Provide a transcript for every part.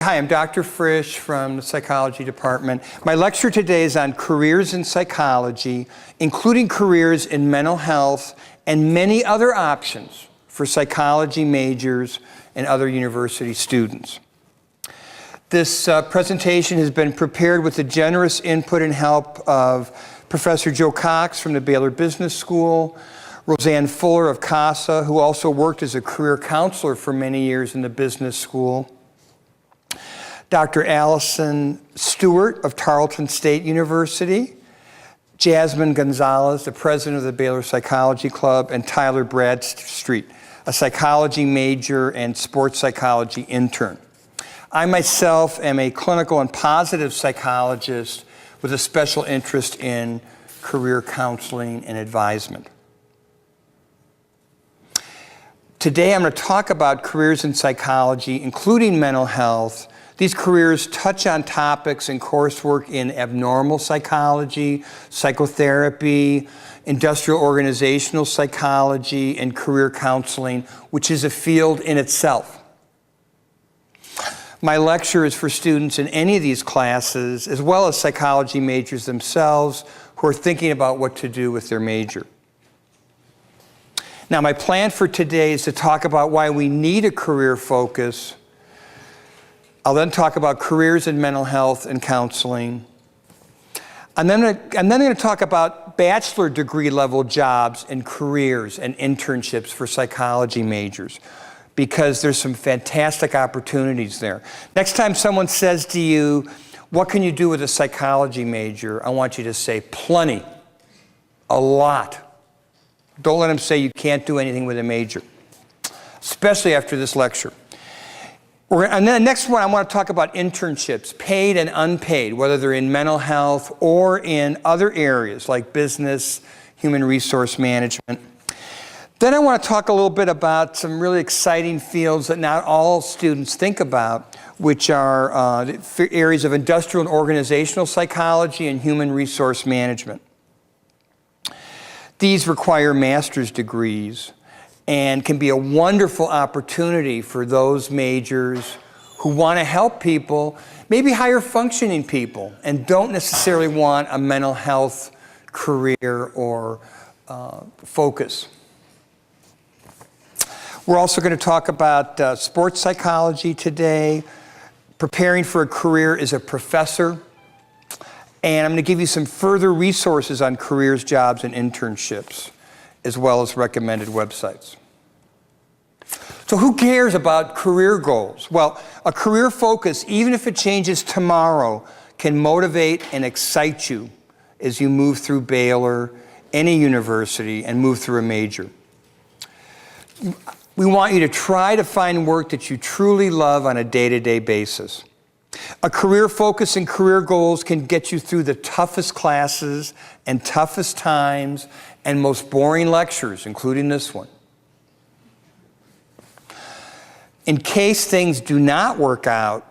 Hi, I'm Dr. Frisch from the psychology department. My lecture today is on careers in psychology, including careers in mental health and many other options for psychology majors and other university students. This presentation has been prepared with the generous input and help of Professor Joe Cox from the Baylor Business School, Roseanne Fuller of CASA, who also worked as a career counselor for many years in the business school, Dr. Allison Stewart of Tarleton State University, Jasmine Gonzalez, the president of the Baylor Psychology Club, and Tyler Bradstreet, a psychology major and sports psychology intern. I myself am a clinical and positive psychologist with a special interest in career counseling and advisement. Today I'm going to talk about careers in psychology, including mental health. These careers touch on topics in coursework in abnormal psychology, psychotherapy, industrial organizational psychology, and career counseling, which is a field in itself. My lecture is for students in any of these classes, as well as psychology majors themselves who are thinking about what to do with their major. Now, my plan for today is to talk about why we need a career focus. I'll then talk about careers in mental health and counseling. I'm then going to talk about bachelor degree level jobs and careers and internships for psychology majors, because there's some fantastic opportunities there. Next time someone says to you, what can you do with a psychology major? I want you to say plenty, a lot. Don't let them say you can't do anything with a major, especially after this lecture. And then the next one, I want to talk about internships, paid and unpaid, whether they're in mental health or in other areas like business, human resource management. Then I want to talk a little bit about some really exciting fields that not all students think about, which are areas of industrial and organizational psychology and human resource management. These require master's degrees and can be a wonderful opportunity for those majors who want to help people, maybe higher functioning people, and don't necessarily want a mental health career or focus. We're also going to talk about sports psychology today, preparing for a career as a professor, and I'm going to give you some further resources on careers, jobs, and internships, as well as recommended websites. So who cares about career goals? Well, a career focus, even if it changes tomorrow, can motivate and excite you as you move through Baylor, any university, and move through a major. We want you to try to find work that you truly love on a day-to-day basis. A career focus and career goals can get you through the toughest classes and toughest times and most boring lectures, including this one. In case things do not work out,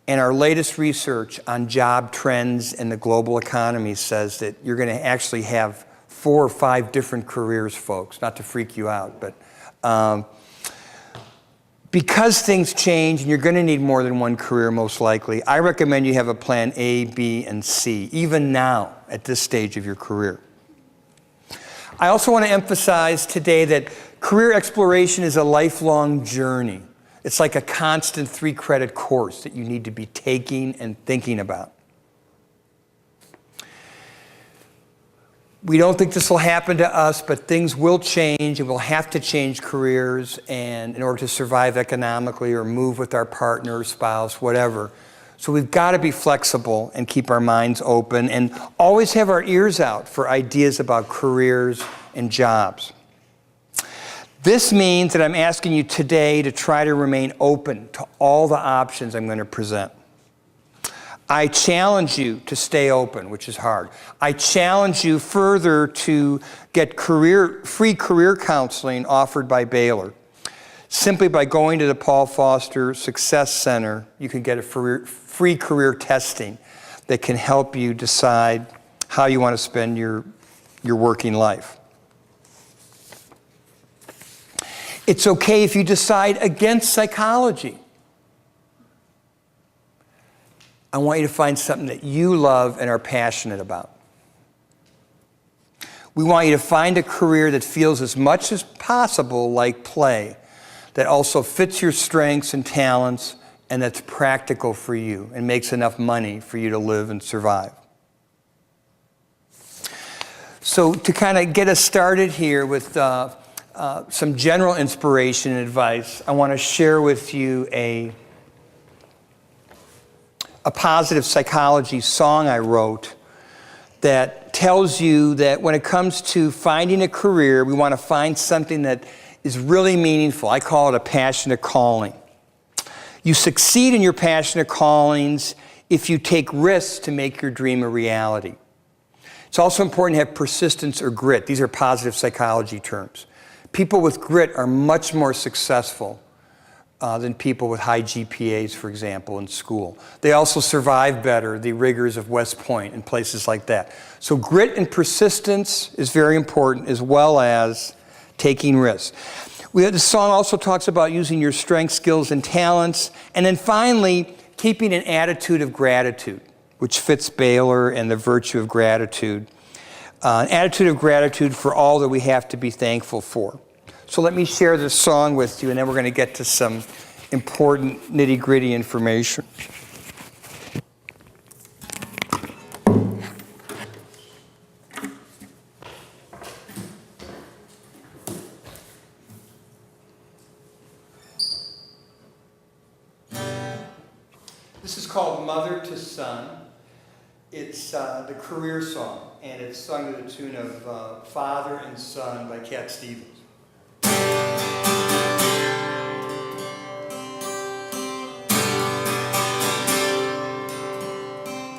and our latest research on job trends in the global economy says that you're going to actually have 4 or 5 different careers, folks, not to freak you out, but because things change and you're going to need more than one career most likely, I recommend you have a plan A, B, and C, even now at this stage of your career. I also want to emphasize today that career exploration is a lifelong journey. It's like a constant 3-credit course that you need to be taking and thinking about. We don't think this will happen to us, but things will change, and we'll have to change careers and in order to survive economically or move with our partner, spouse, whatever. So we've got to be flexible and keep our minds open and always have our ears out for ideas about careers and jobs. This means that I'm asking you today to try to remain open to all the options I'm going to present. I challenge you to stay open, which is hard. I challenge you further to get free career counseling offered by Baylor. Simply by going to the Paul Foster Success Center, you can get a free career testing that can help you decide how you want to spend your working life. It's okay if you decide against psychology. I want you to find something that you love and are passionate about. We want you to find a career that feels as much as possible like play, that also fits your strengths and talents, and that's practical for you and makes enough money for you to live and survive. So to kind of get us started here with some general inspiration and advice, I want to share with you a positive psychology song I wrote that tells you that when it comes to finding a career, we want to find something that is really meaningful. I call it a passionate calling. You succeed in your passionate callings if you take risks to make your dream a reality. It's also important to have persistence or grit. These are positive psychology terms. People with grit are much more successful than people with high GPAs, for example, in school. They also survive better the rigors of West Point and places like that. So grit and persistence is very important, as well as taking risks. The song also talks about using your strengths, skills, and talents. And then finally, keeping an attitude of gratitude, which fits Baylor and the virtue of gratitude. An attitude of gratitude for all that we have to be thankful for. So let me share this song with you, and then we're going to get to some important nitty-gritty information. This is called Mother to Son. It's the career song, and it's sung to the tune of Father and Son by Cat Stevens.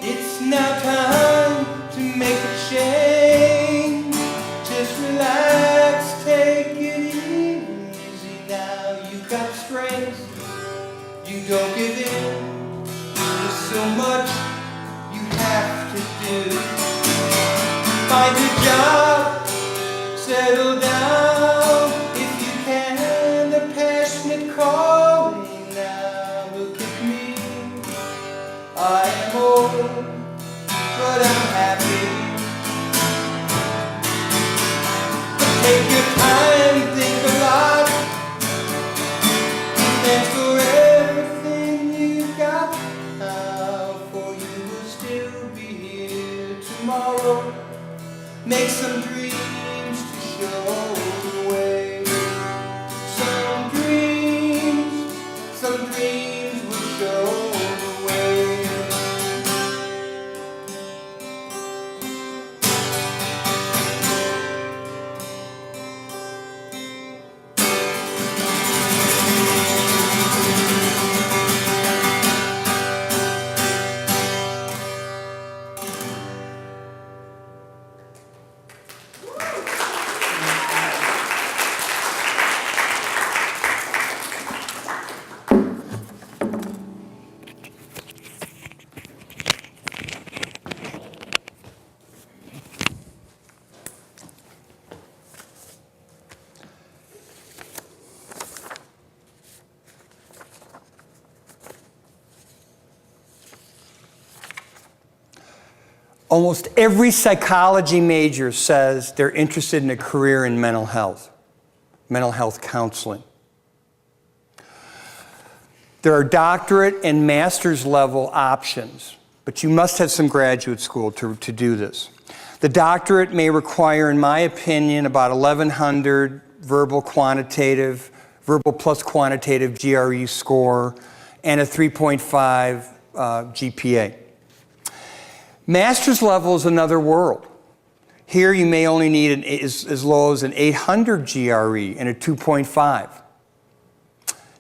It's now time to make a change. Just relax, take it easy now. You got strength, you don't give in. There's so much you have to do. Find a job, settle down if you can. The passionate calling now. Look at me, I am old, but I'm happy. Take your time, think a lot. Thanks for everything you got now, for you will still be here tomorrow. Make some dreams to show the way. Some dreams will show the way. Almost every psychology major says they're interested in a career in mental health counseling. There are doctorate and master's level options, but you must have some graduate school to do this. The doctorate may require, in my opinion, about 1,100 verbal plus quantitative GRE score and a 3.5 GPA. Master's level is another world. Here you may only need as low as an 800 GRE and a 2.5.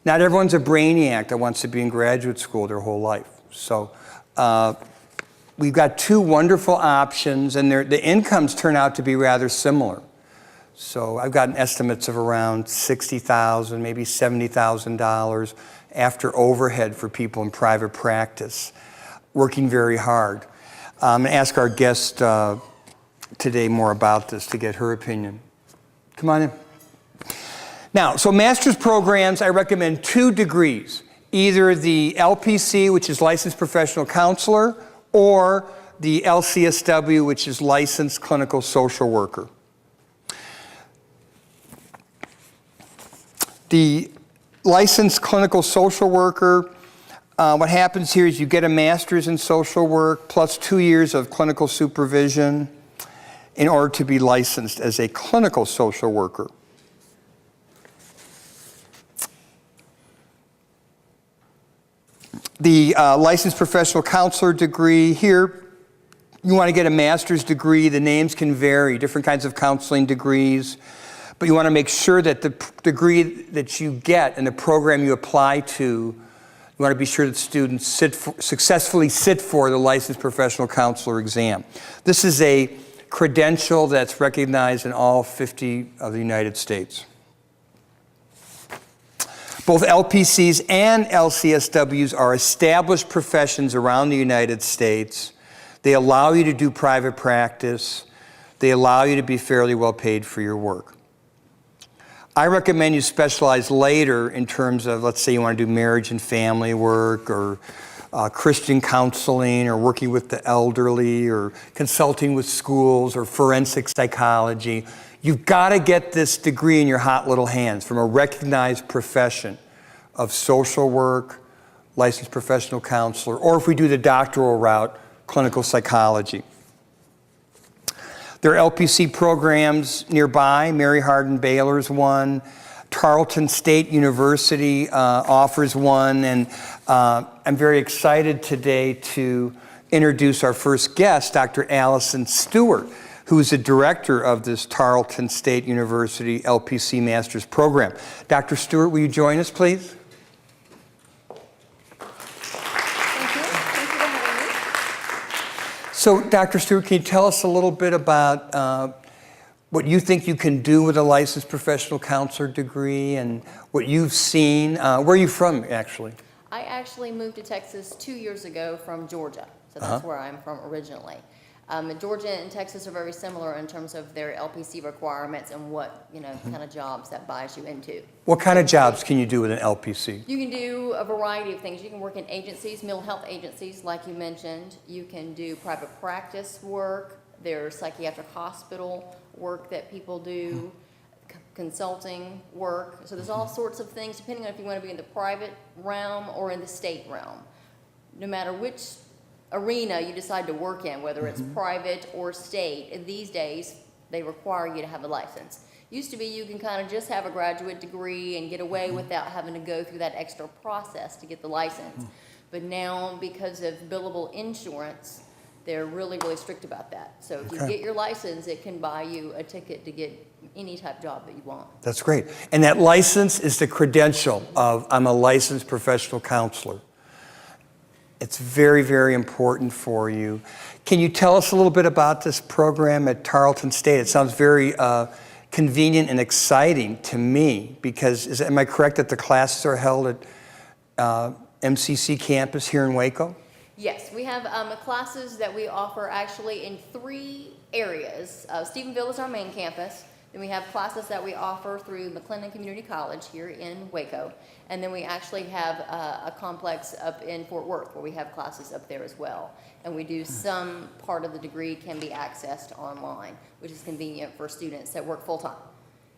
Not everyone's a brainiac that wants to be in graduate school their whole life. So we've got two wonderful options, and the incomes turn out to be rather similar. So I've gotten estimates of around $60,000, maybe $70,000 after overhead for people in private practice, working very hard. I'm going to ask our guest today more about this to get her opinion. Come on in. Now, so master's programs, I recommend 2 degrees. either the LPC, which is Licensed Professional Counselor, or the LCSW, which is Licensed Clinical Social Worker. The Licensed Clinical Social Worker, what happens here is you get a master's in social work plus 2 years of clinical supervision in order to be licensed as a clinical social worker. The licensed professional counselor degree here, you want to get a master's degree. The names can vary, different kinds of counseling degrees, but you want to make sure that the degree that you get and the program you apply to, you want to be sure that students successfully sit for the licensed professional counselor exam. This is a credential that's recognized in all 50 of the United States. Both LPCs and LCSWs are established professions around the United States. They allow you to do private practice. They allow you to be fairly well paid for your work. I recommend you specialize later in terms of, let's say you want to do marriage and family work, or Christian counseling, or working with the elderly, or consulting with schools, or forensic psychology. You've got to get this degree in your hot little hands from a recognized profession of social work, licensed professional counselor, or if we do the doctoral route, clinical psychology. There are LPC programs nearby. Mary Hardin Baylor's one. Tarleton State University offers one, and I'm very excited today to introduce our first guest, Dr. Allison Stewart, who is the director of this Tarleton State University LPC Master's Program. Dr. Stewart, will you join us, please? Thank you. Thank you for having me. So, Dr. Stewart, can you tell us a little bit about what you think you can do with a licensed professional counselor degree and what you've seen? Where are you from, actually? I actually moved to Texas 2 years ago from Georgia, so that's where I'm from originally. Georgia and Texas are very similar in terms of their LPC requirements and what kind of jobs that buys you into. What kind of jobs can you do with an LPC? You can do a variety of things. You can work in agencies, mental health agencies, like you mentioned. You can do private practice work. There's psychiatric hospital work that people do, consulting work. So there's all sorts of things, depending on if you want to be in the private realm or in the state realm. No matter which arena you decide to work in, whether it's private or state, these days they require you to have a license. Used to be you can kind of just have a graduate degree and get away without having to go through that extra process to get the license. But now, because of billable insurance, they're really, really strict about that. So if you get your license, it can buy you a ticket to get any type of job that you want. That's great. And that license is the credential of I'm a licensed professional counselor. It's very, very important for you. Can you tell us a little bit about this program at Tarleton State? It sounds very convenient and exciting to me because, am I correct that the classes are held at MCC campus here in Waco? Yes, we have classes that we offer actually in 3 areas. Stephenville is our main campus. Then we have classes that we offer through McLennan Community College here in Waco. And then we actually have a complex up in Fort Worth where we have classes up there as well. And we do some part of the degree can be accessed online, which is convenient for students that work full-time.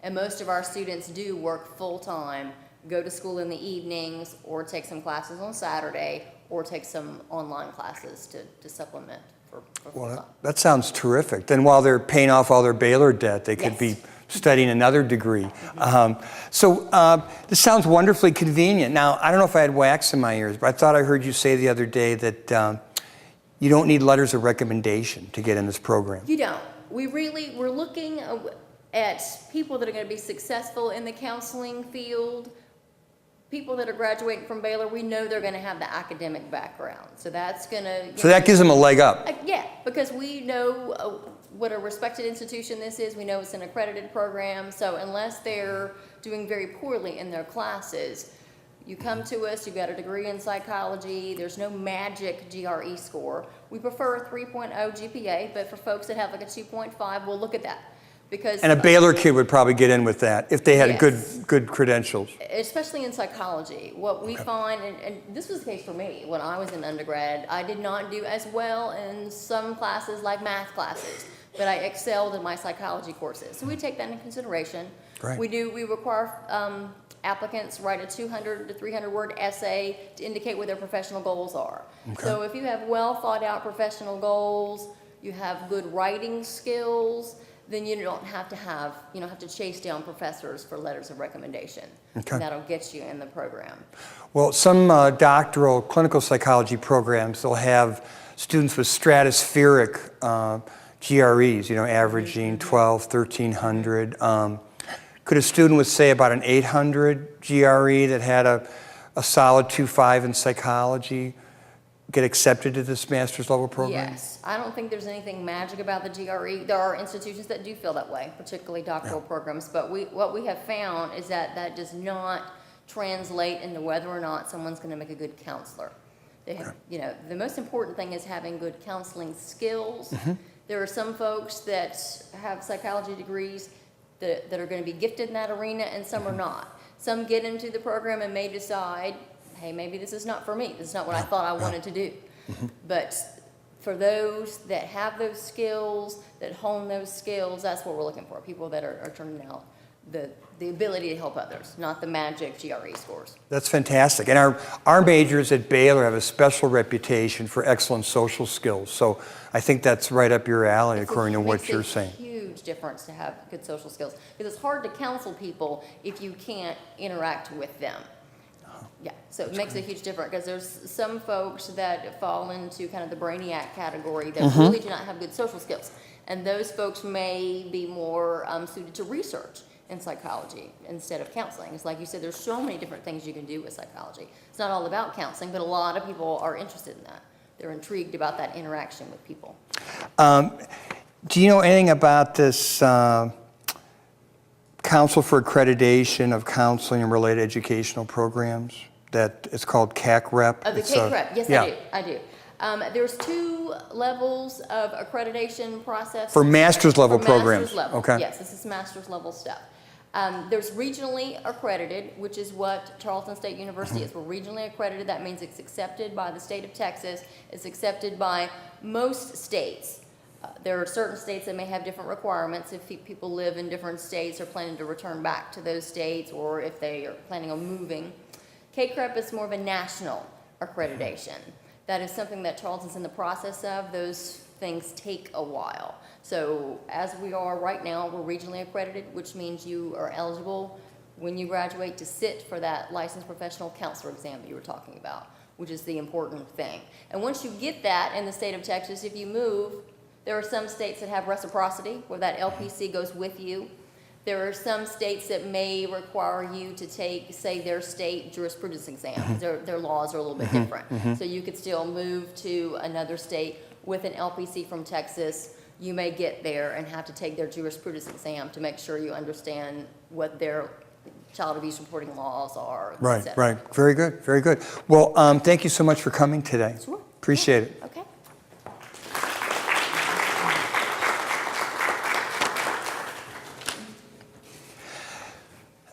And most of our students do work full-time, go to school in the evenings, or take some classes on Saturday, or take some online classes to supplement for full-time. Well, that sounds terrific. Then while they're paying off all their Baylor debt, they could be studying another degree. This sounds wonderfully convenient. Now, I don't know if I had wax in my ears, but I thought I heard you say the other day that you don't need letters of recommendation to get in this program. You don't. We're looking at people that are going to be successful in the counseling field. People that are graduating from Baylor, we know they're going to have the academic background. So that's going to... So that gives them a leg up. Yeah, because we know what a respected institution this is. We know it's an accredited program. So unless they're doing very poorly in their classes, you come to us, you've got a degree in psychology, there's no magic GRE score. We prefer a 3.0 GPA, but for folks that have like a 2.5, we'll look at that. Because And a Baylor kid would probably get in with that if they had Yes. good credentials. especially in psychology, what we find, and this was the case for me when I was in undergrad, I did not do as well in some classes like math classes, but I excelled in my psychology courses. So we take that into consideration. Right. We require applicants write a 200 to 300 word essay to indicate what their professional goals are. Okay. So if you have well thought out professional goals, you have good writing skills, then you don't have to chase down professors for letters of recommendation. Okay. And that'll get you in the program. Well, some doctoral clinical psychology programs, they'll have students with stratospheric GREs, averaging 12, 1300. Could a student with, say, about an 800 GRE that had a solid 2.5 in psychology get accepted to this master's level program? Yes, I don't think there's anything magic about the GRE. There are institutions that do feel that way, particularly doctoral programs, but what we have found is that does not translate into whether or not someone's going to make a good counselor. They have, the most important thing is having good counseling skills. There are some folks that have psychology degrees that are going to be gifted in that arena, and some are not. Some get into the program and may decide, hey, maybe this is not for me. This is not what I thought I wanted to do. But for those that have those skills, that hone those skills, that's what we're looking for. People that are turning out the ability to help others, not the magic GRE scores. That's fantastic. And our majors at Baylor have a special reputation for excellent social skills. So I think that's right up your alley, according to what you're saying. It makes a huge difference to have good social skills, because it's hard to counsel people if you can't interact with them. Yeah, so it makes a huge difference, because there's some folks that fall into kind of the brainiac category that really do not have good social skills. And those folks may be more suited to research in psychology instead of counseling. It's like you said, there's so many different things you can do with psychology. It's not all about counseling, but a lot of people are interested in that. They're intrigued about that interaction with people. Do you know anything about this Council for Accreditation of Counseling and Related Educational Programs? That it's called CAC-REP? The CAC-REP, yes, yeah. I do. There's 2 levels of accreditation process. For master's level For programs? master's level, Okay. yes, this is master's level stuff. There's regionally accredited, which is what Charleston State University is. We're regionally accredited. That means it's accepted by the state of Texas. It's accepted by most states. There are certain states that may have different requirements if people live in different states or planning to return back to those states, or if they are planning on moving. CAC-REP is more of a national accreditation. That is something that Charleston's in the process of. Those things take a while. So as we are right now, we're regionally accredited, which means you are eligible when you graduate to sit for that licensed professional counselor exam that you were talking about, which is the important thing. And once you get that in the state of Texas, if you move, there are some states that have reciprocity, where that LPC goes with you. There are some states that may require you to take, say, their state jurisprudence exam. Their laws are a little bit different. So you could still move to another state with an LPC from Texas. You may get there and have to take their jurisprudence exam to make sure you understand what their child abuse reporting laws are. Right, et cetera. right. Very good, very good. Well, thank you so much for coming today. Sure. Appreciate it. Okay.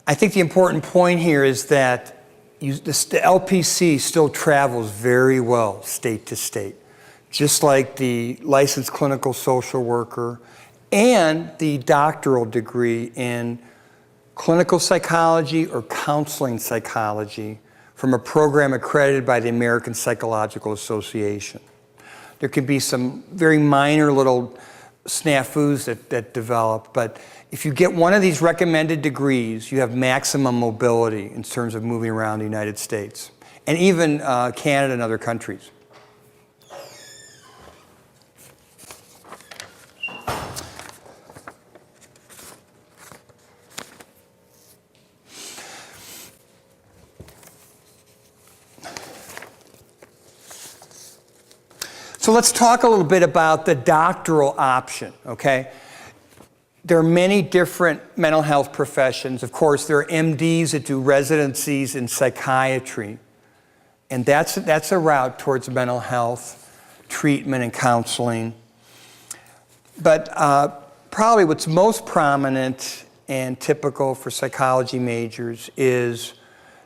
I think the important point here is that the LPC still travels very well state to state, just like the licensed clinical social worker and the doctoral degree in clinical psychology or counseling psychology from a program accredited by the American Psychological Association. There can be some very minor little snafus that develop, but if you get one of these recommended degrees, you have maximum mobility in terms of moving around the United States, and even Canada and other countries. So let's talk a little bit about the doctoral option, okay? There are many different mental health professions. Of course, there are MDs that do residencies in psychiatry, and that's a route towards mental health treatment and counseling. But probably what's most prominent and typical for psychology majors is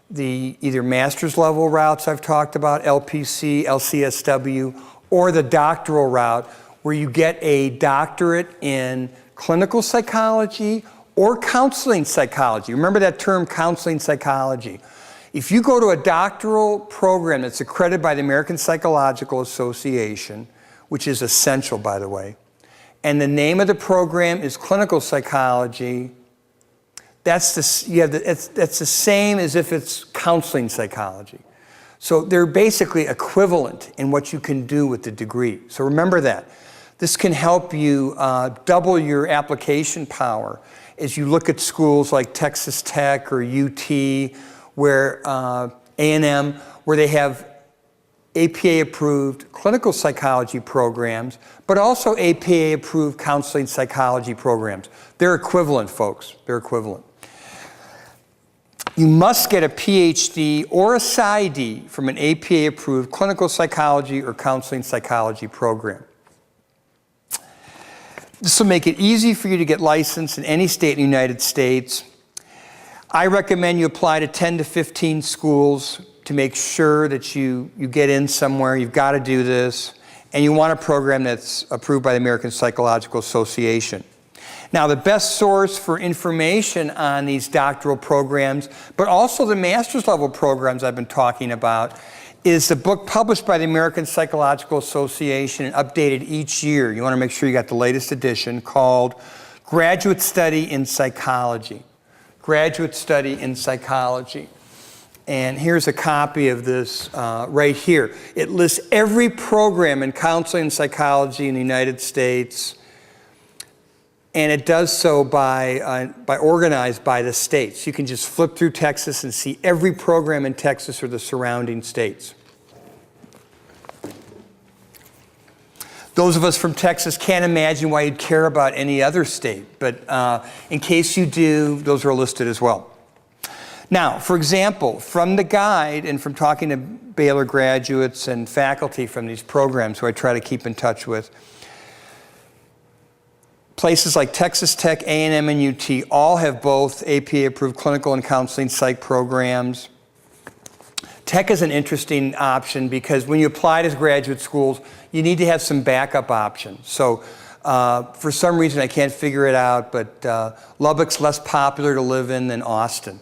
the either master's level routes I've talked about, LPC, LCSW, or the doctoral route where you get a doctorate in clinical psychology or counseling psychology. Remember that term, counseling psychology. If you go to a doctoral program that's accredited by the American Psychological Association, which is essential, by the way, and the name of the program is clinical psychology, that's the same as if it's counseling psychology. So they're basically equivalent in what you can do with the degree. So remember that. This can help you double your application power as you look at schools like Texas Tech or UT, where A&M, where they have APA-approved clinical psychology programs, but also APA-approved counseling psychology programs. They're equivalent, folks. They're equivalent. You must get a PhD or a PsyD from an APA-approved clinical psychology or counseling psychology program. This will make it easy for you to get licensed in any state in the United States. I recommend you apply to 10 to 15 schools to make sure that you get in somewhere. You've got to do this. And you want a program that's approved by the American Psychological Association. Now, the best source for information on these doctoral programs, but also the master's level programs I've been talking about, is the book published by the American Psychological Association and updated each year. You want to make sure you got the latest edition, called Graduate Study in Psychology. Graduate Study in Psychology. And here's a copy of this right here. It lists every program in counseling and psychology in the United States, and it does so by organized by the states. You can just flip through Texas and see every program in Texas or the surrounding states. Those of us from Texas can't imagine why you'd care about any other state, but in case you do, those are listed as well. Now, for example, from the guide and from talking to Baylor graduates and faculty from these programs who I try to keep in touch with, places like Texas Tech, A&M, and UT all have both APA-approved clinical and counseling psych programs. Tech is an interesting option because when you apply to graduate schools, you need to have some backup options. So for some reason, I can't figure it out, but Lubbock's less popular to live in than Austin.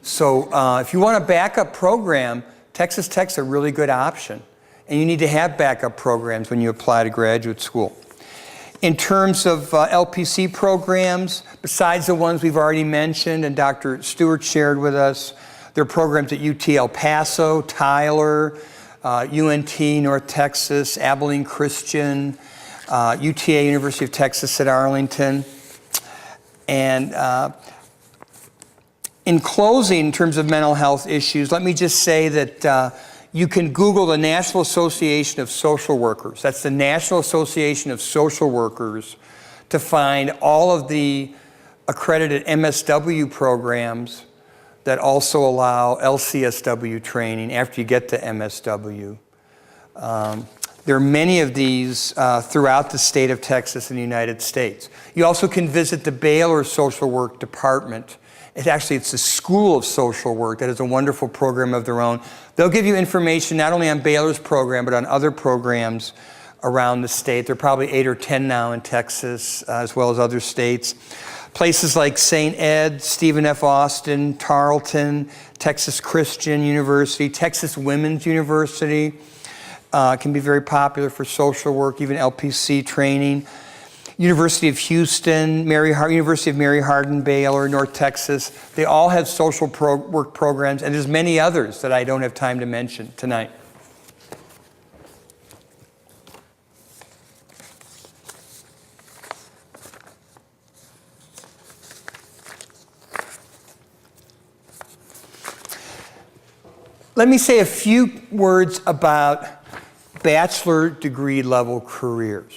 So if you want a backup program, Texas Tech's a really good option. And you need to have backup programs when you apply to graduate school. In terms of LPC programs, besides the ones we've already mentioned and Dr. Stewart shared with us, there are programs at UT El Paso, Tyler, UNT, North Texas, Abilene Christian, UTA, University of Texas at Arlington. And in closing, in terms of mental health issues, let me just say that you can Google the National Association of Social Workers. That's the National Association of Social Workers, to find all of the accredited MSW programs that also allow LCSW training after you get to MSW. There are many of these throughout the state of Texas and the United States. You also can visit the Baylor Social Work Department. It's the School of Social Work that has a wonderful program of their own. They'll give you information not only on Baylor's program, but on other programs around the state. There are probably 8 or 10 now in Texas, as well as other states. Places like St. Ed, Stephen F. Austin, Tarleton, Texas Christian University, Texas Women's University can be very popular for social work, even LPC training. University of Houston, University of Mary Hardin, Baylor, North Texas, they all have social work programs, and there's many others that I don't have time to mention tonight. Let me say a few words about bachelor degree level careers.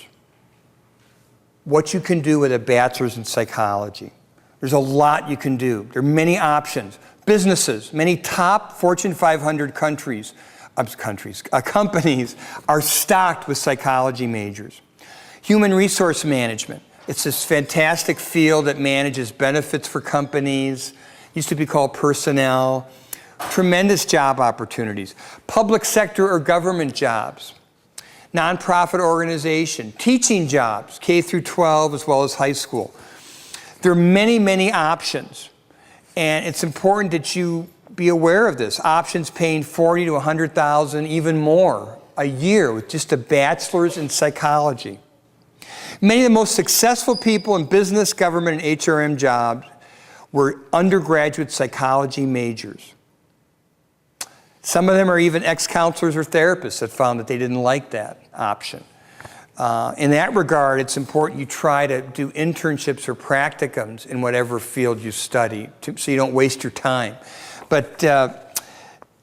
What you can do with a bachelor's in psychology. There's a lot you can do. There are many options. Businesses, many top Fortune 500 companies are stocked with psychology majors. Human resource management. It's this fantastic field that manages benefits for companies. Used to be called personnel. Tremendous job opportunities. Public sector or government jobs. Nonprofit organization. Teaching jobs, K through 12 as well as high school. There are many, many options. And it's important that you be aware of this. Options paying $40,000 to $100,000, even more a year with just a bachelor's in psychology. Many of the most successful people in business, government, and HRM jobs were undergraduate psychology majors. Some of them are even ex-counselors or therapists that found that they didn't like that option. In that regard, it's important you try to do internships or practicums in whatever field you study so you don't waste your time. But there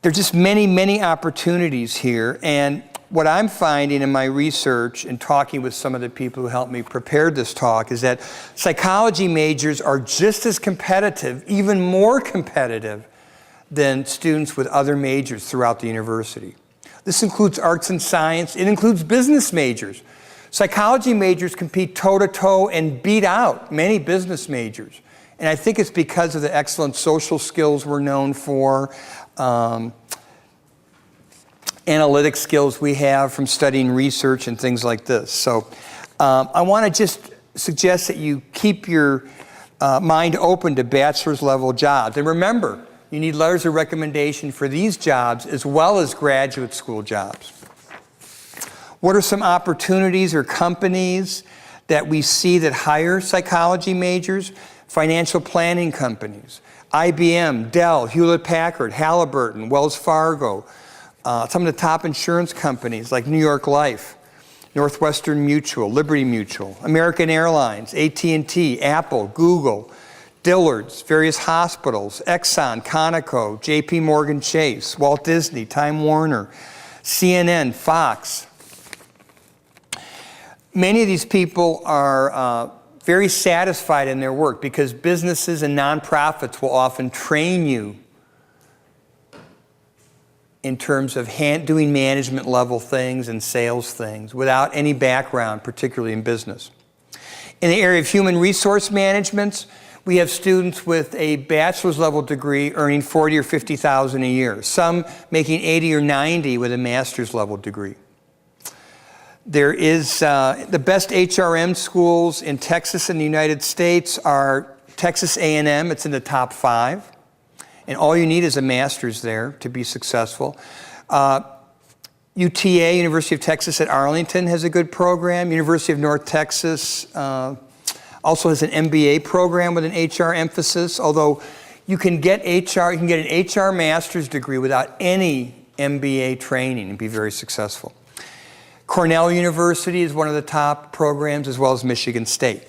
are just many, many opportunities here. And what I'm finding in my research and talking with some of the people who helped me prepare this talk is that psychology majors are just as competitive, even more competitive, than students with other majors throughout the university. This includes arts and science. It includes business majors. Psychology majors compete toe-to-toe and beat out many business majors. And I think it's because of the excellent social skills we're known for, analytic skills we have from studying research and things like this. So I want to just suggest that you keep your mind open to bachelor's level jobs. And remember, you need letters of recommendation for these jobs as well as graduate school jobs. What are some opportunities or companies that we see that hire psychology majors? Financial planning companies, IBM, Dell, Hewlett-Packard, Halliburton, Wells Fargo, some of the top insurance companies like New York Life, Northwestern Mutual, Liberty Mutual, American Airlines, AT&T, Apple, Google, Dillard's, various hospitals, Exxon, Conoco, JP Morgan Chase, Walt Disney, Time Warner, CNN, Fox. Many of these people are very satisfied in their work because businesses and nonprofits will often train you in terms of doing management level things and sales things without any background, particularly in business. In the area of human resource management, we have students with a bachelor's level degree earning $40,000 or $50,000 a year, some making $80,000 or $90,000 with a master's level degree. There is the best HRM schools in Texas and the United States are Texas A&M. It's in the top 5. And all you need is a master's there to be successful. UTA, University of Texas at Arlington, has a good program. University of North Texas also has an MBA program with an HR emphasis, although you can get an HR master's degree without any MBA training and be very successful. Cornell University is one of the top programs, as well as Michigan State.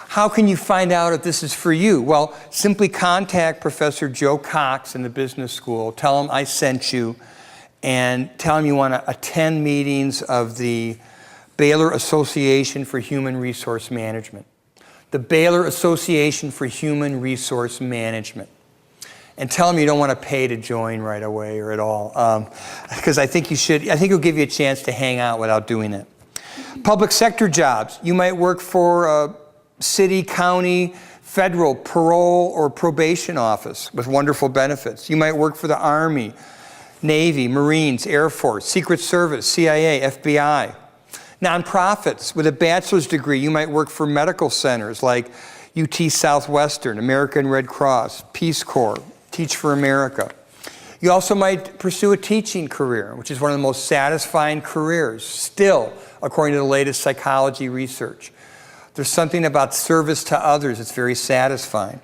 How can you find out if this is for you? Well, simply contact Professor Joe Cox in the business school. Tell him I sent you, and tell him you want to attend meetings of the Baylor Association for Human Resource Management. The Baylor Association for Human Resource Management. And tell them you don't want to pay to join right away or at all, because I think you should. I think it'll give you a chance to hang out without doing it. Public sector jobs. You might work for a city, county, federal, parole, or probation office with wonderful benefits. You might work for the Army, Navy, Marines, Air Force, Secret Service, CIA, FBI. Nonprofits. With a bachelor's degree, you might work for medical centers like UT Southwestern, American Red Cross, Peace Corps, Teach for America. You also might pursue a teaching career, which is one of the most satisfying careers, still, according to the latest psychology research. There's something about service to others that's very satisfying.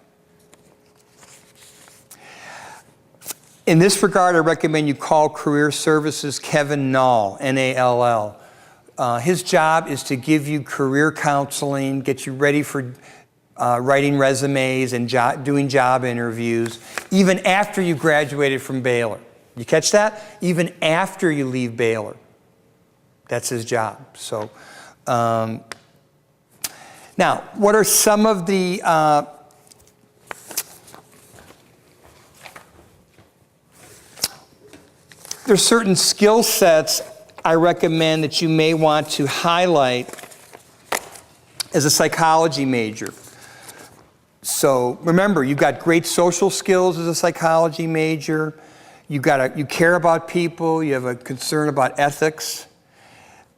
In this regard, I recommend you call Career Services Kevin Nall, N-A-L-L. His job is to give you career counseling, get you ready for writing resumes and doing job interviews, even after you graduated from Baylor. You catch that? Even after you leave Baylor. That's his job. So, now, what are some of the there's certain skill sets I recommend that you may want to highlight as a psychology major. So remember, you've got great social skills as a psychology major. You care about people. You have a concern about ethics.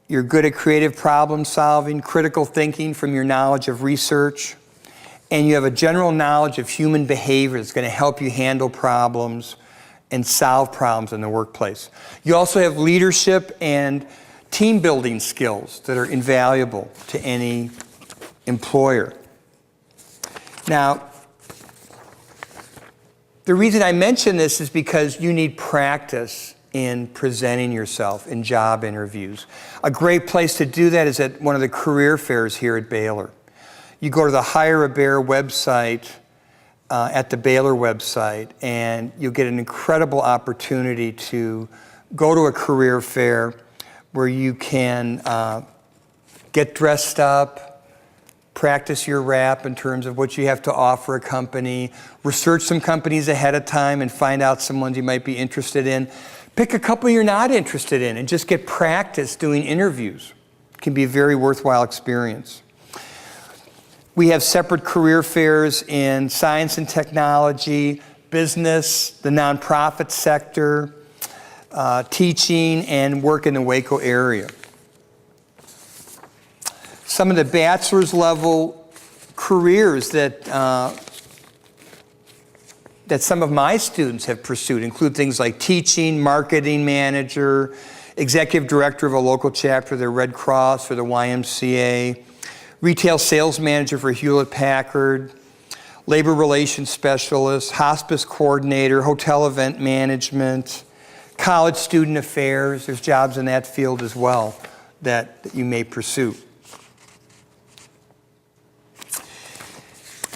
You're good at creative problem solving, critical thinking from your knowledge of research. And you have a general knowledge of human behavior that's going to help you handle problems and solve problems in the workplace. You also have leadership and team building skills that are invaluable to any employer. Now, the reason I mention this is because you need practice in presenting yourself in job interviews. A great place to do that is at one of the career fairs here at Baylor. You go to the Hire a Bear website, at the Baylor website, and you'll get an incredible opportunity to go to a career fair where you can get dressed up, practice your rap in terms of what you have to offer a company, research some companies ahead of time and find out some ones you might be interested in. Pick a couple you're not interested in and just get practice doing interviews. It can be a very worthwhile experience. We have separate career fairs in science and technology, business, the nonprofit sector, teaching, and work in the Waco area. Some of the bachelor's level careers that some of my students have pursued include things like teaching, marketing manager, executive director of a local chapter of the Red Cross or the YMCA, retail sales manager for Hewlett-Packard, labor relations specialist, hospice coordinator, hotel event management, college student affairs. There's jobs in that field as well that you may pursue.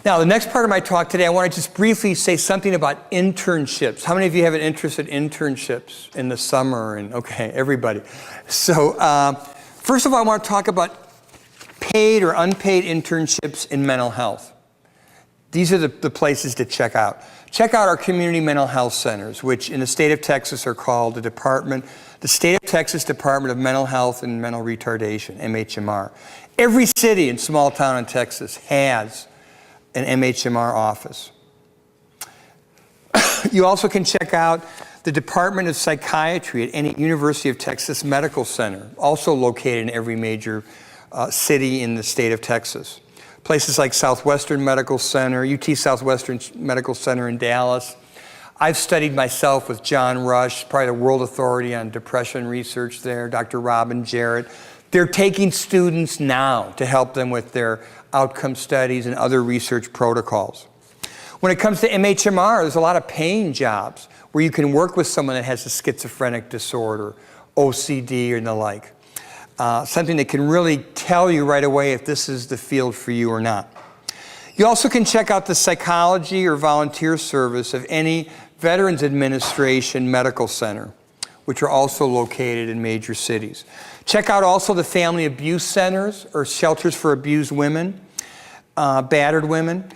Now, the next part of my talk today, I want to just briefly say something about internships. How many of you have an interest in internships in the summer? And okay, everybody. So, first of all, I want to talk about paid or unpaid internships in mental health. These are the places to check out. Check out our community mental health centers, which in the state of Texas are called the State of Texas Department of Mental Health and Mental Retardation, MHMR. Every city and small town in Texas has an MHMR office. You also can check out the Department of Psychiatry at any University of Texas Medical Center, also located in every major city in the state of Texas. Places like Southwestern Medical Center, UT Southwestern Medical Center in Dallas. I've studied myself with John Rush, probably the world authority on depression research there, Dr. Robin Jarrett. They're taking students now to help them with their outcome studies and other research protocols. When it comes to MHMR, there's a lot of paying jobs where you can work with someone that has a schizophrenic disorder, OCD, and the like. Something that can really tell you right away if this is the field for you or not. You also can check out the psychology or volunteer service of any Veterans Administration medical center, which are also located in major cities. Check out also the family abuse centers or shelters for abused women, battered women.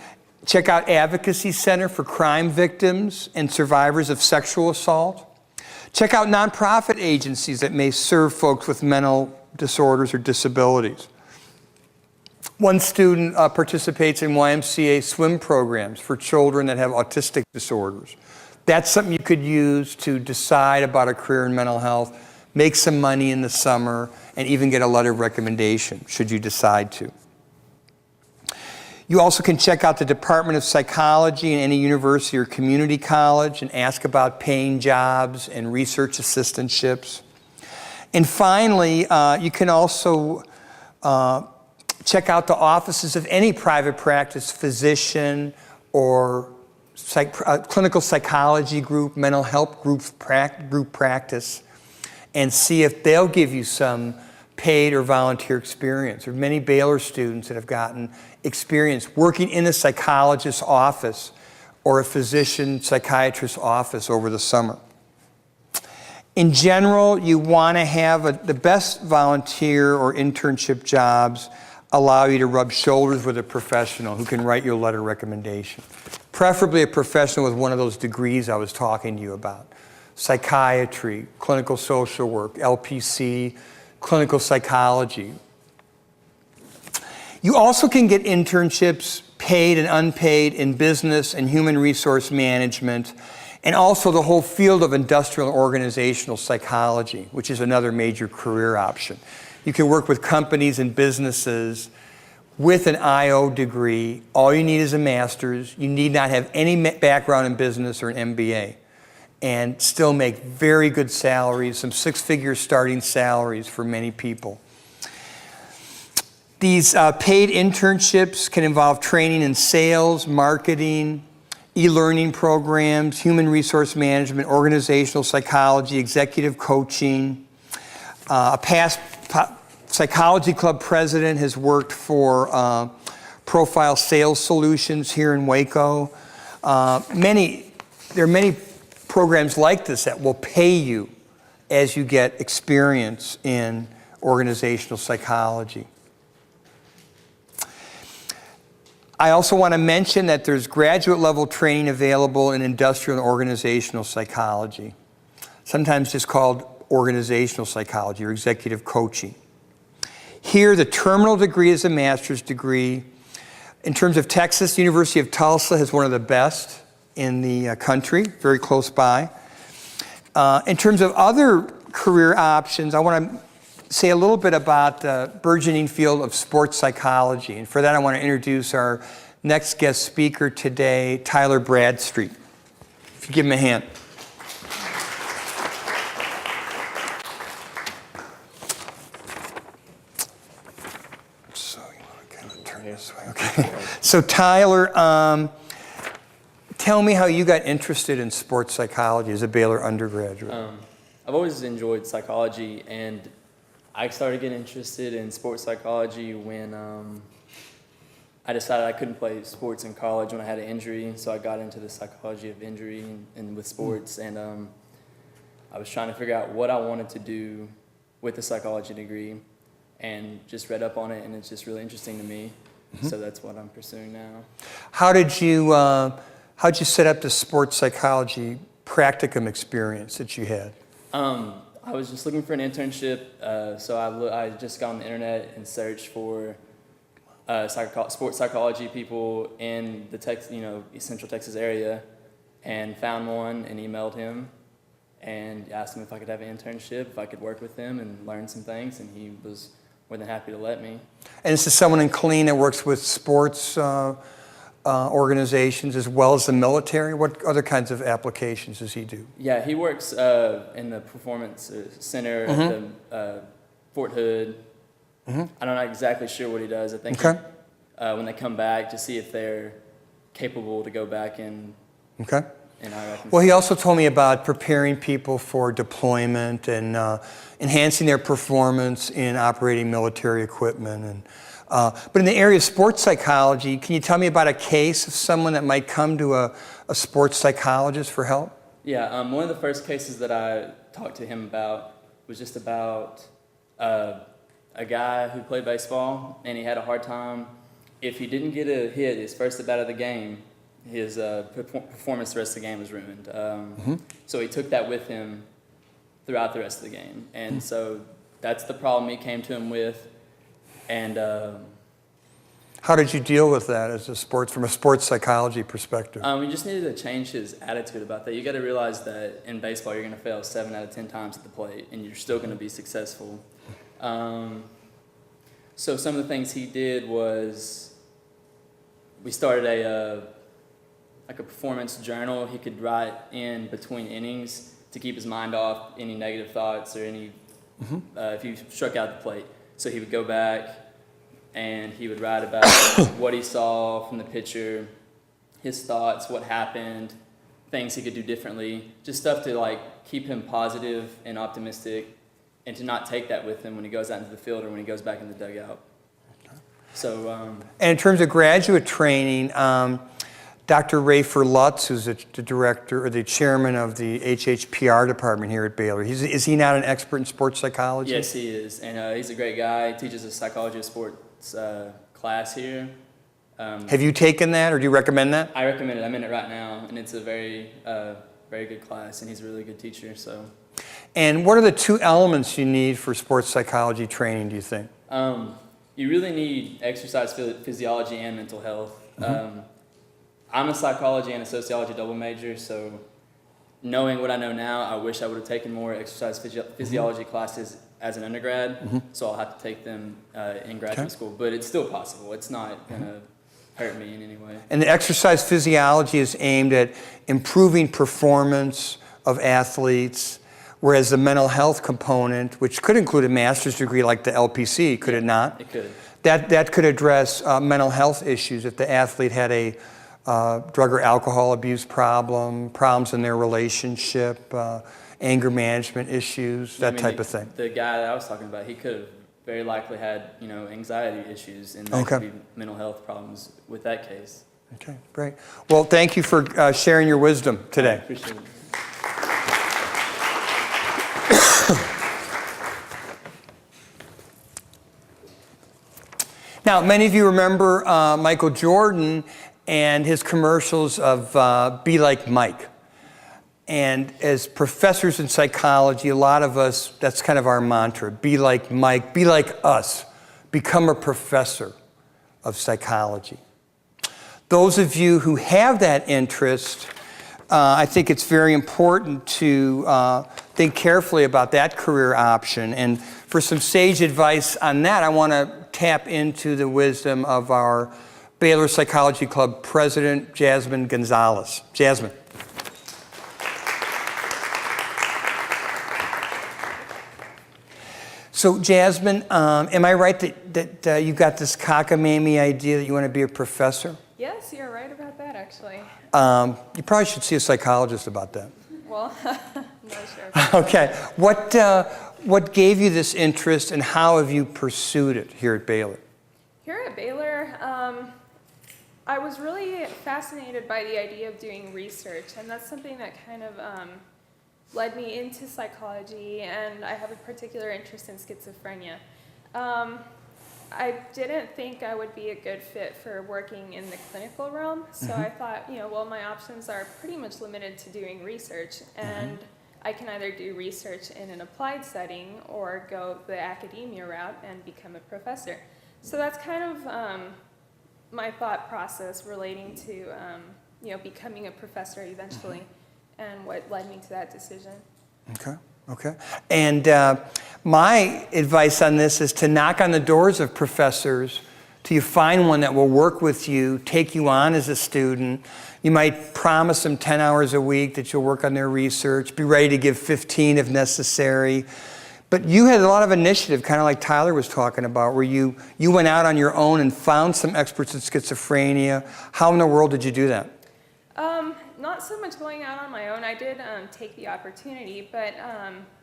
Check out Advocacy Center for crime victims and survivors of sexual assault. Check out nonprofit agencies that may serve folks with mental disorders or disabilities. One student participates in YMCA swim programs for children that have autistic disorders. That's something you could use to decide about a career in mental health, make some money in the summer, and even get a letter of recommendation, should you decide to. You also can check out the Department of Psychology in any university or community college and ask about paying jobs and research assistantships. And finally, you can also check out the offices of any private practice physician or clinical psychology group, mental health group practice, and see if they'll give you some paid or volunteer experience. There are many Baylor students that have gotten experience working in a psychologist's office or a physician psychiatrist's office over the summer. In general, you want to have the best volunteer or internship jobs allow you to rub shoulders with a professional who can write you a letter of recommendation. Preferably a professional with one of those degrees I was talking to you about. Psychiatry, clinical social work, LPC, clinical psychology. You also can get internships, paid and unpaid, in business and human resource management, and also the whole field of industrial and organizational psychology, which is another major career option. You can work with companies and businesses with an IO degree. All you need is a master's. You need not have any background in business or an MBA, and still make very good salaries, some six-figure starting salaries for many people. These paid internships can involve training in sales, marketing, e-learning programs, human resource management, organizational psychology, executive coaching. A past psychology club president has worked for Profile Sales Solutions here in Waco. There are many programs like this that will pay you as you get experience in organizational psychology. I also want to mention that there's graduate level training available in industrial and organizational psychology, sometimes just called organizational psychology or executive coaching. Here, the terminal degree is a master's degree. In terms of Texas, the University of Tulsa has one of the best in the country, very close by. In terms of other career options, I want to say a little bit about the burgeoning field of sports psychology. And for that, I want to introduce our next guest speaker today, Tyler Bradstreet. If you give him a hand. So you want to kind of turn this way, okay? So Tyler, tell me how you got interested in sports psychology as a Baylor undergraduate. I've always enjoyed psychology, and I started getting interested in sports psychology when I decided I couldn't play sports in college when I had an injury, so I got into the psychology of injury and with sports, and I was trying to figure out what I wanted to do with the psychology degree, and just read up on it, and it's just really interesting to me, so that's what I'm pursuing now. How'd you set up the sports psychology practicum experience that you had? I was just looking for an internship, so I just got on the internet and searched for sports psychology people in the Central Texas area, and found one and emailed him and asked him if I could have an internship, if I could work with him and learn some things, and he was more than happy to let me. And this is someone in Killeen that works with sports organizations as well as the military? What other kinds of applications does he do? Yeah, he works in the performance center at the Fort Hood. I'm not exactly sure what he does. I think when they come back to see if they're capable to go back and Well, he also told me about preparing people for deployment and enhancing their performance in operating military equipment. And but in the area of sports psychology, can you tell me about a case of someone that might come to a sports psychologist for help? Yeah, one of the first cases that I talked to him about was just about a guy who played baseball, and he had a hard time. If he didn't get a hit his first at bat of the game, his performance the rest of the game was ruined. So he took that with him throughout the rest of the game. And so that's the problem he came to him with. And how did you deal with that from a sports psychology perspective? We just needed to change his attitude about that. You got to realize that in baseball you're going to fail 7 out of 10 times at the plate, and you're still going to be successful. So some of the things he did was we started a performance journal he could write in between innings to keep his mind off any negative thoughts or any if he struck out the plate. So he would go back and he would write about what he saw from the pitcher, his thoughts, what happened, things he could do differently, just stuff to keep him positive and optimistic, and to not take that with him when he goes out into the field or when he goes back in the dugout. So. And in terms of graduate training, Dr. Rafer Lutz, who's the director or the chairman of the HHPR department here at Baylor, is he not an expert in sports psychology? Yes, he is, and he's a great guy. He teaches a psychology of sports class here. Have you taken that, or do you recommend that? I recommend it. I'm in it right now, and it's a very, very good class, and he's a really good teacher. So. And what are the 2 elements you need for sports psychology training, do you think? you really need exercise physiology and mental health. I'm a psychology and a sociology double major, so knowing what I know now, I wish I would have taken more exercise physiology classes as an undergrad, so I'll have to take them in graduate school, but it's still possible. It's not going to hurt me in any way. And the exercise physiology is aimed at improving performance of athletes, whereas the mental health component, which could include a master's degree like the LPC, could it not? It could. That could address mental health issues if the athlete had a drug or alcohol abuse problem, problems in their relationship, anger management issues, that type of thing. The guy that I was talking about, he could have very likely had, anxiety issues, and there could be mental health problems with that case. Okay, great. Well, thank you for sharing your wisdom today. I appreciate it. Now, many of you remember Michael Jordan and his commercials of Be Like Mike. And as professors in psychology, a lot of us, that's kind of our mantra. Be like Mike, be like us. Become a professor of psychology. Those of you who have that interest, I think it's very important to think carefully about that career option. And for some sage advice on that, I want to tap into the wisdom of our Baylor Psychology Club president, Jasmine Gonzalez. Jasmine. So Jasmine, am I right that you got this cockamamie idea that you want to be a professor? Yes, you're right about that, actually. You probably should see a psychologist about that. Well, I'm not sure. Okay. What gave you this interest, and how have you pursued it here at Baylor? Here at Baylor, I was really fascinated by the idea of doing research, and that's something that kind of led me into psychology, and I have a particular interest in schizophrenia. I didn't think I would be a good fit for working in the clinical realm, so I thought, well, my options are pretty much limited to doing research, and I can either do research in an applied setting or go the academia route and become a professor. So that's kind of my thought process relating to, becoming a professor eventually, and what led me to that decision. Okay. And my advice on this is to knock on the doors of professors till you find one that will work with you, take you on as a student. You might promise them 10 hours a week that you'll work on their research, be ready to give 15 if necessary. But you had a lot of initiative, kind of like Tyler was talking about, where you went out on your own and found some experts in schizophrenia. How in the world did you do that? Not so much going out on my own. I did take the opportunity, but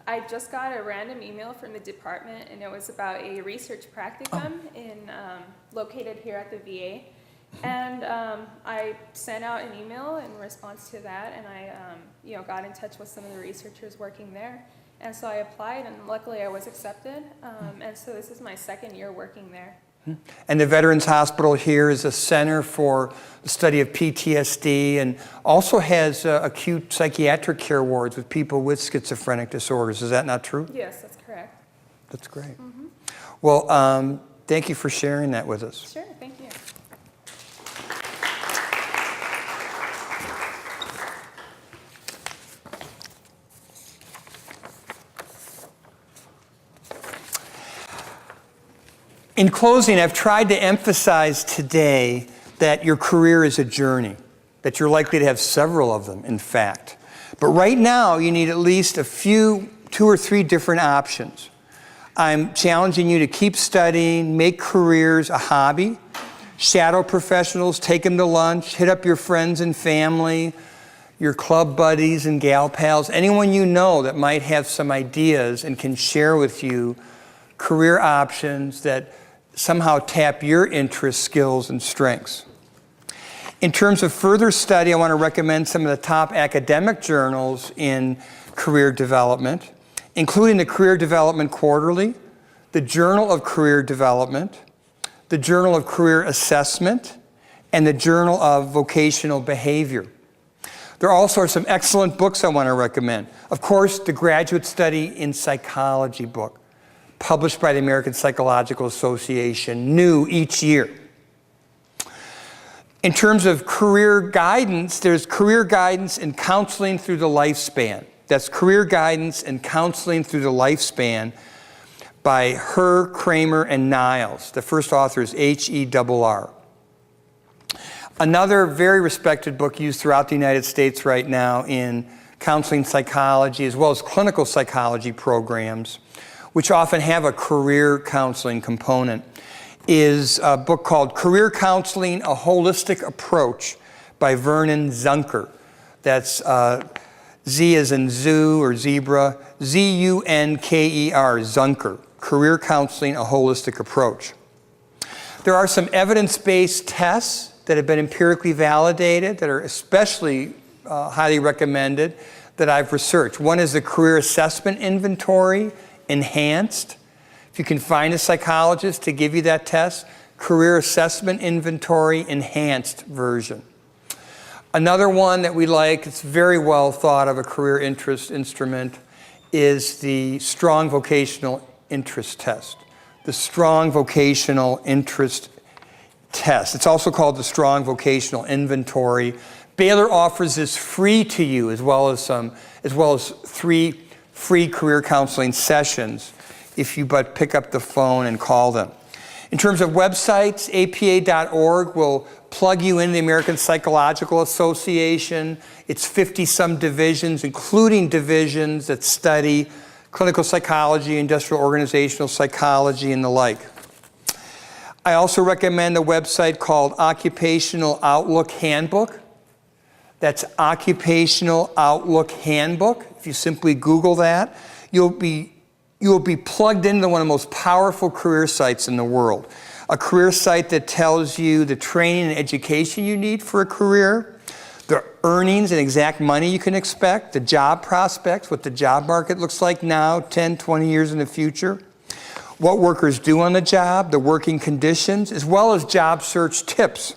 I just got a random email from the department, and it was about a research practicum located here at the VA. And I sent out an email in response to that, and I got in touch with some of the researchers working there. And so I applied, and luckily I was accepted. And so this is my second year working there. And the Veterans Hospital here is a center for the study of PTSD, and also has acute psychiatric care wards with people with schizophrenic disorders. Is that not true? Yes, that's correct. That's great. Well, thank you for sharing that with us. Sure, thank you. In closing, I've tried to emphasize today that your career is a journey, that you're likely to have several of them, in fact. But right now, you need at least two or three different options. I'm challenging you to keep studying, make careers a hobby, shadow professionals, take them to lunch, hit up your friends and family, your club buddies and gal pals, anyone you know that might have some ideas and can share with you career options that somehow tap your interests, skills, and strengths. In terms of further study, I want to recommend some of the top academic journals in career development, including the Career Development Quarterly, the Journal of Career Development, the Journal of Career Assessment, and the Journal of Vocational Behavior. There also are some excellent books I want to recommend. Of course, the Graduate Study in Psychology book published by the American Psychological Association, new each year. In terms of career guidance, there's career guidance and counseling through the lifespan. That's career guidance and counseling through the lifespan by Herr, Kramer, and Niles. The first author is H-E-R-R. Another very respected book used throughout the United States right now in counseling psychology as well as clinical psychology programs, which often have a career counseling component, is a book called Career Counseling, A Holistic Approach by Vernon Zunker. That's Z as in zoo or zebra, Z-U-N-K-E-R, Zunker. Career Counseling, A Holistic Approach. There are some evidence-based tests that have been empirically validated that are especially highly recommended that I've researched. One is the Career Assessment Inventory, Enhanced. If you can find a psychologist to give you that test, Career Assessment Inventory, Enhanced version. Another one that we like, it's very well thought of, a career interest instrument, is the Strong Vocational Interest Test. The Strong Vocational Interest Test. It's also called the Strong Vocational Inventory. Baylor offers this free to you as well as 3 free career counseling sessions if you but pick up the phone and call them. In terms of websites, apa.org will plug you into the American Psychological Association. It's 50-some divisions, including divisions that study clinical psychology, industrial organizational psychology, and the like. I also recommend a website called Occupational Outlook Handbook. That's Occupational Outlook Handbook. If you simply Google that, you'll be plugged into one of the most powerful career sites in the world. A career site that tells you the training and education you need for a career, the earnings and exact money you can expect, the job prospects, what the job market looks like now, 10, 20 years in the future, what workers do on the job, the working conditions, as well as job search tips.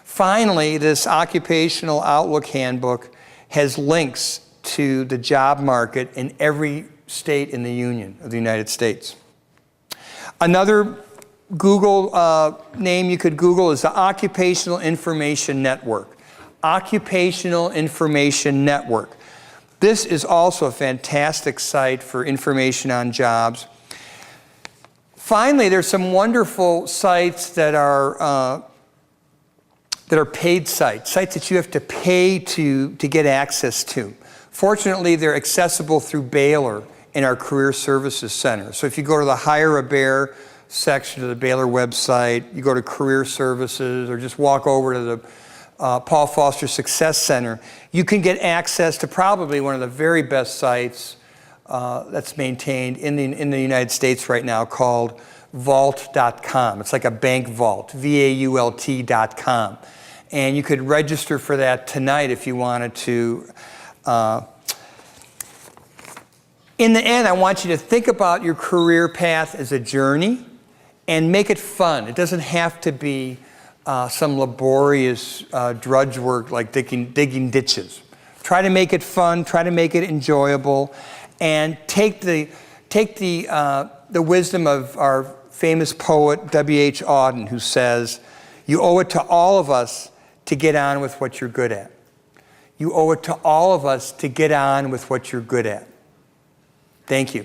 Finally, this Occupational Outlook Handbook has links to the job market in every state in the Union of the United States. Another Google name you could Google is the Occupational Information Network. Occupational Information Network. This is also a fantastic site for information on jobs. Finally, there's some wonderful sites that are paid sites that you have to pay to get access to. Fortunately, they're accessible through Baylor in our Career Services Center. So if you go to the Hire a Bear section of the Baylor website, you go to Career Services, or just walk over to the Paul Foster Success Center, you can get access to probably one of the very best sites that's maintained in the United States right now called vault.com. It's like a bank vault, VAULT.com. And you could register for that tonight if you wanted to. In the end, I want you to think about your career path as a journey and make it fun. It doesn't have to be some laborious drudge work like digging ditches. Try to make it fun, try to make it enjoyable, and take the wisdom of our famous poet W.H. Auden, who says, "You owe it to all of us to get on with what you're good at." You owe it to all of us to get on with what you're good at. Thank you.